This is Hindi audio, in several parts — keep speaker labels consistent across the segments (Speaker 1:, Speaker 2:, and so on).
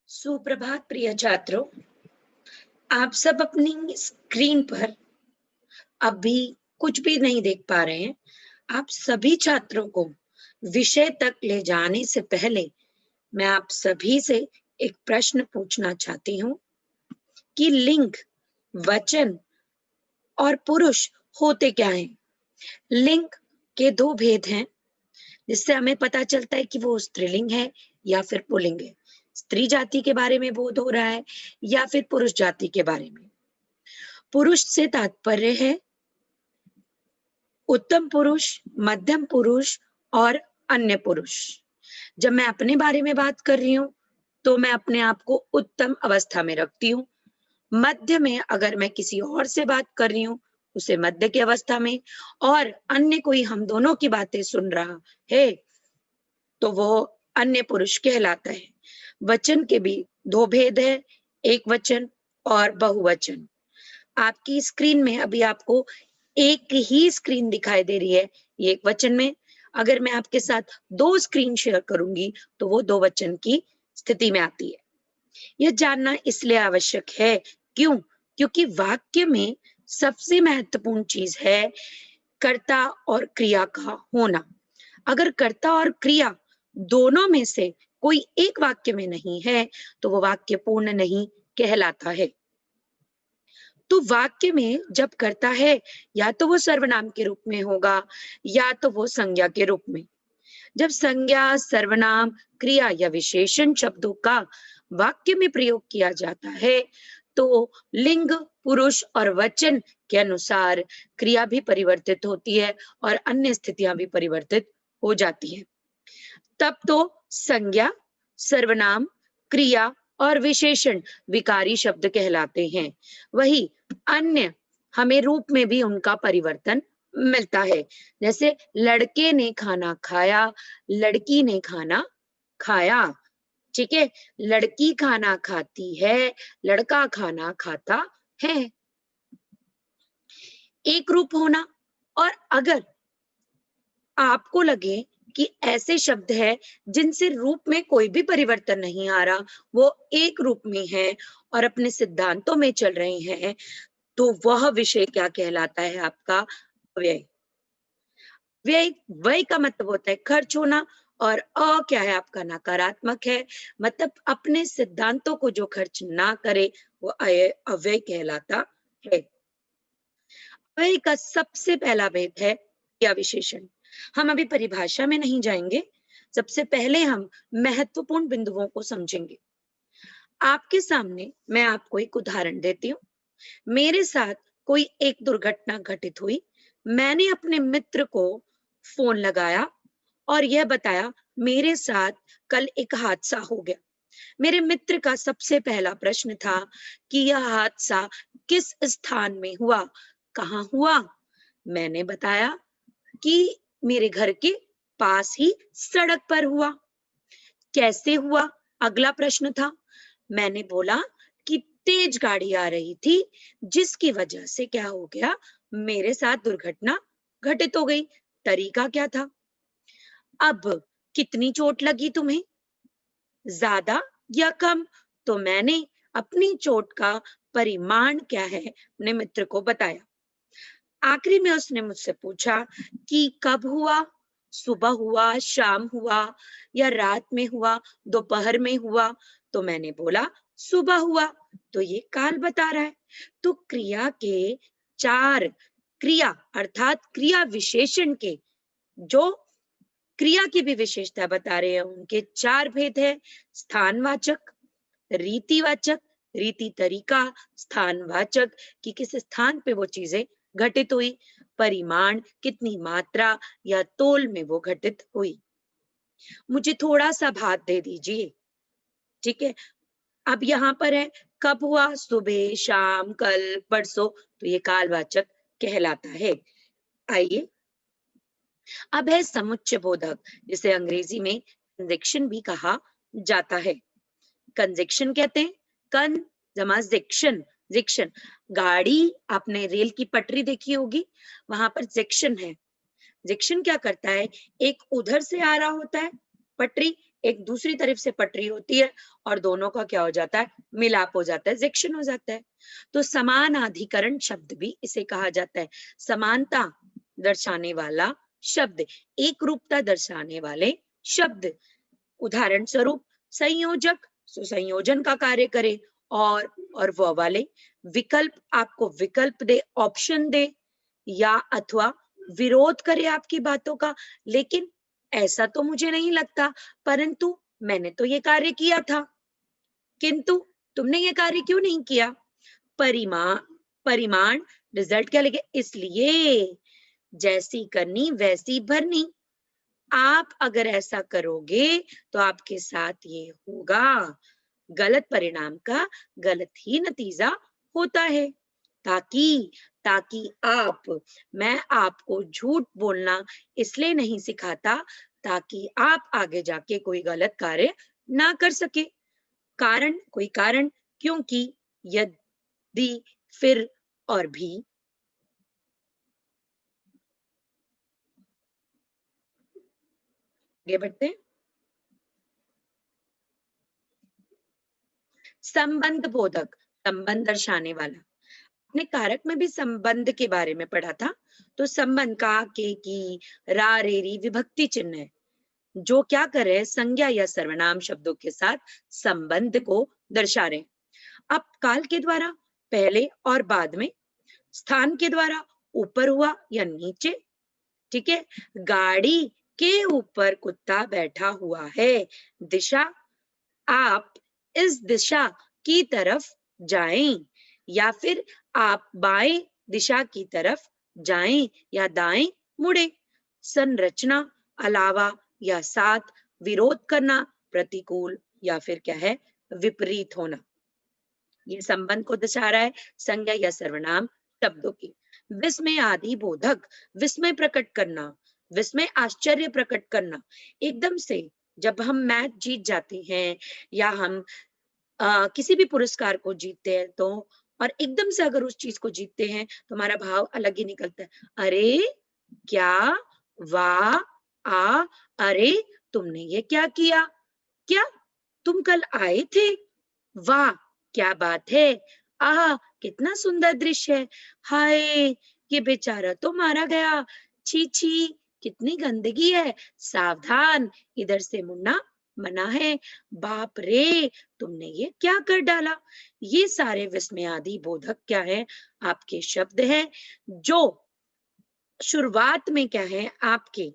Speaker 1: सुप्रभात प्रिय छात्रों। आप सब अपनी स्क्रीन पर अभी कुछ भी नहीं देख पा रहे हैं। आप सभी छात्रों को विषय तक ले जाने से पहले मैं आप सभी से एक प्रश्न पूछना चाहती हूँ कि लिंग, वचन और पुरुष होते क्या हैं? लिंग के दो भेद हैं, जिससे हमें पता चलता है कि वो स्त्रीलिंग है या फिर पुल्लिंग है। स्त्री जाति के बारे में बोध हो रहा है या फिर पुरुष जाति के बारे में। पुरुष से तात्पर्य है उत्तम पुरुष, मध्यम पुरुष और अन्य पुरुष। जब मैं अपने बारे में बात कर रही हूँ तो मैं अपने आप को उत्तम अवस्था में रखती हूँ। मध्य में अगर मैं किसी और से बात कर रही हूँ उसे मध्य की अवस्था में, और अन्य कोई हम दोनों की बातें सुन रहा है तो वो अन्य पुरुष कहलाता है। वचन के भी दो भेद है, एक वचन और बहुवचन। आपकी स्क्रीन में अभी आपको एक ही स्क्रीन दिखाई दे रही है, ये एक वचन में। अगर मैं आपके साथ दो स्क्रीन शेयर करूंगी तो वो दो वचन की स्थिति में आती है। यह जानना इसलिए आवश्यक है, क्यों? क्योंकि वाक्य में सबसे महत्वपूर्ण चीज है कर्ता और क्रिया का होना। अगर कर्ता और क्रिया दोनों में से कोई एक वाक्य में नहीं है तो वो वाक्य पूर्ण नहीं कहलाता है। तो वाक्य में जब कर्ता है या तो वो सर्वनाम के रूप में होगा या तो वो संज्ञा के रूप में। जब संज्ञा, सर्वनाम, क्रिया या विशेषण शब्दों का वाक्य में प्रयोग किया जाता है तो लिंग, पुरुष और वचन के अनुसार क्रिया भी परिवर्तित होती है और अन्य स्थितियां भी परिवर्तित हो जाती हैं। तब तो संज्ञा, सर्वनाम, क्रिया और विशेषण विकारी शब्द कहलाते हैं। वही अन्य हमें रूप में भी उनका परिवर्तन मिलता है। जैसे लड़के ने खाना खाया, लड़की ने खाना खाया। ठीक है, लड़की खाना खाती है, लड़का खाना खाता है। एक रूप होना। और अगर आपको लगे कि ऐसे शब्द है जिनसे रूप में कोई भी परिवर्तन नहीं आ रहा, वो एक रूप में है और अपने सिद्धांतों में चल रहे हैं, तो वह विषय क्या कहलाता है? आपका व्यय। व्यय, व्यय का मतलब होता है खर्च होना, और अ क्या है? आपका नकारात्मक है, मतलब अपने सिद्धांतों को जो खर्च ना करे वो अव्यय कहलाता है। व्यय का सबसे पहला भेद है क्रिया विशेषण। हम अभी परिभाषा में नहीं जाएंगे, सबसे पहले हम महत्वपूर्ण बिंदुओं को समझेंगे। आपके सामने मैं आपको एक उदाहरण देती हूँ। मेरे साथ कोई एक दुर्घटना घटित हुई। मैंने अपने मित्र को फोन लगाया और यह बताया मेरे साथ कल एक हादसा हो गया। मेरे मित्र का सबसे पहला प्रश्न था कि यह हादसा किस स्थान में हुआ, कहाँ हुआ? मैंने बताया कि मेरे घर के पास ही सड़क पर हुआ। कैसे हुआ? अगला प्रश्न था। मैंने बोला कि तेज गाड़ी आ रही थी, जिसकी वजह से क्या हो गया, मेरे साथ दुर्घटना घटित हो गई। तरीका क्या था? अब कितनी चोट लगी तुम्हें, ज्यादा या कम? तो मैंने अपनी चोट का परिमाण क्या है अपने मित्र को बताया। आखिरी में उसने मुझसे पूछा कि कब हुआ, सुबह हुआ, शाम हुआ या रात में हुआ, दोपहर में हुआ? तो मैंने बोला सुबह हुआ। तो ये काल बता रहा है। तो क्रिया के चार, क्रिया अर्थात क्रिया विशेषण के जो क्रिया की भी विशेषता बता रहे हैं, उनके चार भेद है। स्थानवाचक, रीतिवाचक, रीति तरीका, स्थानवाचक कि किस स्थान पे वो चीजें घटित हुई, परिमाण कितनी मात्रा या तोल में वो घटित हुई। मुझे थोड़ा सा भात दे दीजिए। ठीक है, अब यहाँ पर है कब हुआ, सुबह, शाम, कल, परसों, तो ये कालवाचक कहलाता है। आइए, अब है समुच्चय बोधक, जिसे अंग्रेजी में कंजक्शन भी कहा जाता है। कंजक्शन कहते हैं, कन जमा जेक्शन। जेक्शन, गाड़ी, आपने रेल की पटरी देखी होगी, वहां पर जेक्शन है। जेक्शन क्या करता है, एक उधर से आ रहा होता है पटरी, एक दूसरी तरफ से पटरी होती है और दोनों का क्या हो जाता है, मिलाप हो जाता है, सेक्शन हो जाता है। तो समानाधिकरण शब्द भी इसे कहा जाता है, समानता दर्शाने वाला शब्द, एक रूपता दर्शाने वाले शब्द। उदाहरण स्वरूप संयोजक सुसंयोजन का कार्य करे, और वह वाले विकल्प आपको विकल्प दे, ऑप्शन दे, या अथवा विरोध करे आपकी बातों का, लेकिन ऐसा तो मुझे नहीं लगता, परंतु मैंने तो ये कार्य किया था, किंतु तुमने ये कार्य क्यों नहीं किया। परिमाण परिमाण रिजल्ट क्या लिखे, इसलिए जैसी करनी वैसी भरनी। आप अगर ऐसा करोगे तो आपके साथ ये होगा, गलत परिणाम का गलत ही नतीजा होता है। ताकि ताकि आप मैं आपको झूठ बोलना इसलिए नहीं सिखाता ताकि आप आगे जाके कोई गलत कार्य ना कर सके। कोई कारण, क्योंकि, यदि, फिर, और भी। आगे बढ़ते हैं। संबंध बोधक, संबंध दर्शाने वाला। अपने कारक में भी संबंध के बारे में पढ़ा था। तो संबंध का, के, की, रा, रे, री विभक्ति चिन्ह है, जो क्या कर रहे हैं, संज्ञा या सर्वनाम शब्दों के साथ संबंध को दर्शा रहे हैं। अब काल के द्वारा पहले और बाद में, स्थान के द्वारा ऊपर हुआ या नीचे, ठीक है। गाड़ी के ऊपर कुत्ता बैठा हुआ है। दिशा, आप इस दिशा की तरफ जाएं, या फिर आप बाएं दिशा की तरफ जाएं या दाएं मुड़े। संरचना, अलावा या साथ, विरोध करना, प्रतिकूल या फिर क्या है, विपरीत होना। ये संबंध को दर्शा रहा है संज्ञा या सर्वनाम शब्दों की। विस्मय आदि बोधक, विस्मय प्रकट करना, विस्मय आश्चर्य प्रकट करना। एकदम से जब हम मैच जीत जाते हैं या हम किसी भी पुरस्कार को जीतते हैं, तो और एकदम से अगर उस चीज को जीतते हैं तो हमारा भाव अलग ही निकलता है। अरे क्या, वाह, आ, अरे तुमने ये क्या किया, क्या तुम कल आए थे, वाह क्या बात है, आह कितना सुंदर दृश्य है, हाय ये बेचारा तो मारा गया, छी छी कितनी गंदगी है, सावधान इधर से मुड़ना मना है, बाप रे तुमने ये क्या कर डाला। ये सारे विस्मयादि बोधक क्या है, आपके शब्द हैं, जो शुरुआत में क्या है, आपके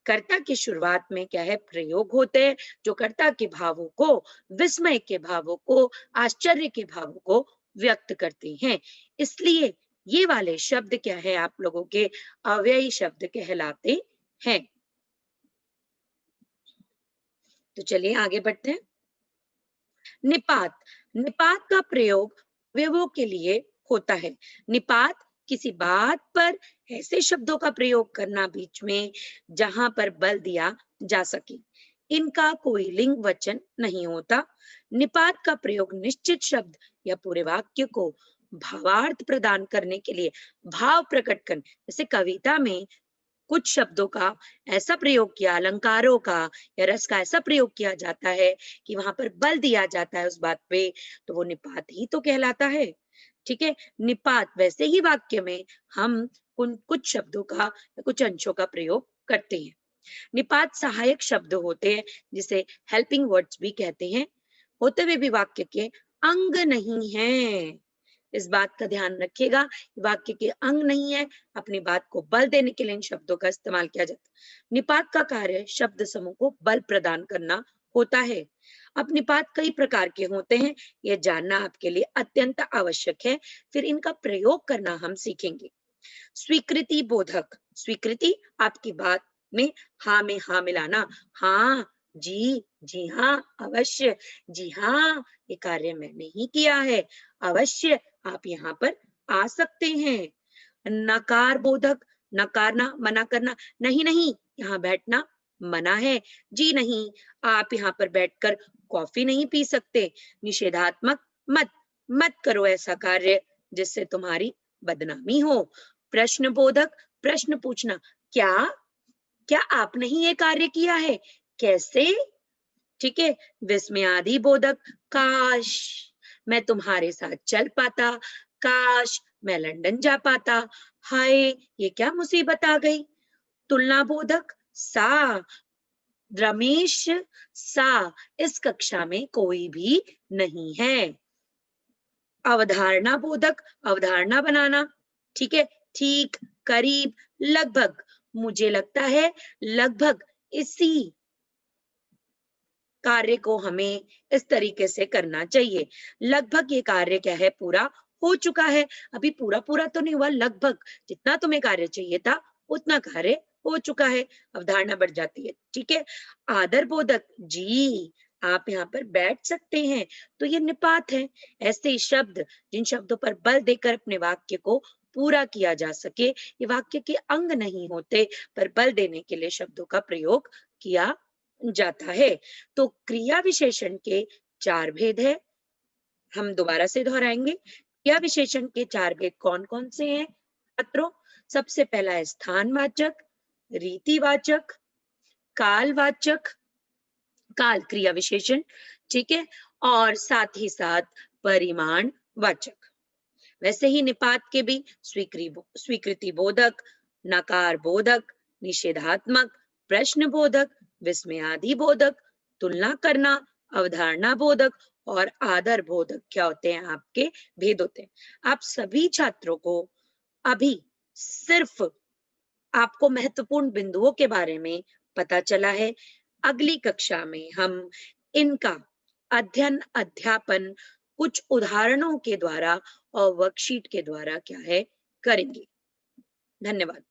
Speaker 1: कर्ता की शुरुआत में क्या है, प्रयोग होते हैं, जो कर्ता के भावों को, विस्मय के भावों को, आश्चर्य के भावों को व्यक्त करते हैं। इसलिए ये वाले शब्द क्या है, आप लोगों के अव्ययी शब्द कहलाते हैं। तो चलिए आगे बढ़ते हैं। निपात, निपात का प्रयोग अवयवों के लिए होता है। निपात किसी बात पर ऐसे शब्दों का प्रयोग करना बीच में जहां पर बल दिया जा सके। इनका कोई लिंग वचन नहीं होता। निपात का प्रयोग निश्चित शब्द या पूरे वाक्य को भावार्थ प्रदान करने के लिए, भाव प्रकट करने, जैसे कविता में कुछ शब्दों का ऐसा प्रयोग किया, अलंकारों का या रस का ऐसा प्रयोग किया जाता है कि वहां पर बल दिया जाता है उस बात पे, तो वो निपात ही तो कहलाता है। ठीक है। निपात वैसे ही वाक्य में हम उन कुछ शब्दों का या कुछ अंशों का प्रयोग करते हैं। निपात सहायक शब्द होते हैं, जिसे हेल्पिंग वर्ड्स भी कहते हैं, होते हुए भी वाक्य के अंग नहीं है। इस बात का ध्यान रखिएगा, वाक्य के अंग नहीं है, अपनी बात को बल देने के लिए इन शब्दों का इस्तेमाल किया जाता है। निपात का कार्य शब्द समूह को बल प्रदान करना होता है। अब निपात कई प्रकार के होते हैं, यह जानना आपके लिए अत्यंत आवश्यक है, फिर इनका प्रयोग करना हम सीखेंगे। स्वीकृति बोधक, स्वीकृति आपकी बात में हाँ मिलाना, हाँ जी, जी हाँ अवश्य, जी हाँ ये कार्य मैंने ही किया है, अवश्य आप यहाँ पर आ सकते हैं। नकार बोधक, नकारना मना करना, नहीं नहीं यहाँ बैठना मना है, जी नहीं आप यहाँ पर बैठकर कॉफी नहीं पी सकते। निषेधात्मक, मत मत करो ऐसा कार्य जिससे तुम्हारी बदनामी हो। प्रश्न बोधक, प्रश्न पूछना, क्या क्या आपने ही ये कार्य किया है, कैसे, ठीक है। विस्मयादि बोधक, काश मैं तुम्हारे साथ चल पाता, काश मैं लंदन जा पाता, हाय ये क्या मुसीबत आ गई। तुलना बोधक, सा रमेश सा इस कक्षा में कोई भी नहीं है। अवधारणा बोधक, अवधारणा बनाना, ठीक है। ठीक, करीब, लगभग, मुझे लगता है लगभग इसी कार्य को हमें इस तरीके से करना चाहिए। लगभग ये कार्य क्या है, पूरा हो चुका है। अभी पूरा पूरा तो नहीं हुआ, लगभग जितना तुम्हें कार्य चाहिए था उतना कार्य हो चुका है। अवधारणा बढ़ जाती है, ठीक है। आदर बोधक, जी आप यहाँ पर बैठ सकते हैं, तो ये निपात है। ऐसे शब्द जिन शब्दों पर बल देकर अपने वाक्य को पूरा किया जा सके, ये वाक्य के अंग नहीं होते, पर बल देने के लिए शब्दों का प्रयोग किया जाता है। तो क्रिया विशेषण के 4 भेद है। हम दोबारा से दोहराएंगे। क्रिया विशेषण के 4 भेद कौन-कौन से हैं छात्रों? सबसे पहला है स्थानवाचक, रीतिवाचक, कालवाचक, काल क्रिया विशेषण, ठीक है, और साथ ही साथ परिमाण वाचक। वैसे ही निपात के भी स्वीकृति बोधक, नकार बोधक, निषेधात्मक, प्रश्न बोधक, विस्मयादि बोधक, तुलना करना, अवधारणा बोधक और आदर बोधक क्या होते हैं, आपके भेद होते हैं। आप सभी छात्रों को अभी सिर्फ आपको महत्वपूर्ण बिंदुओं के बारे में पता चला है। अगली कक्षा में हम इनका अध्ययन अध्यापन कुछ उदाहरणों के द्वारा और वर्कशीट के द्वारा क्या है, करेंगे। धन्यवाद।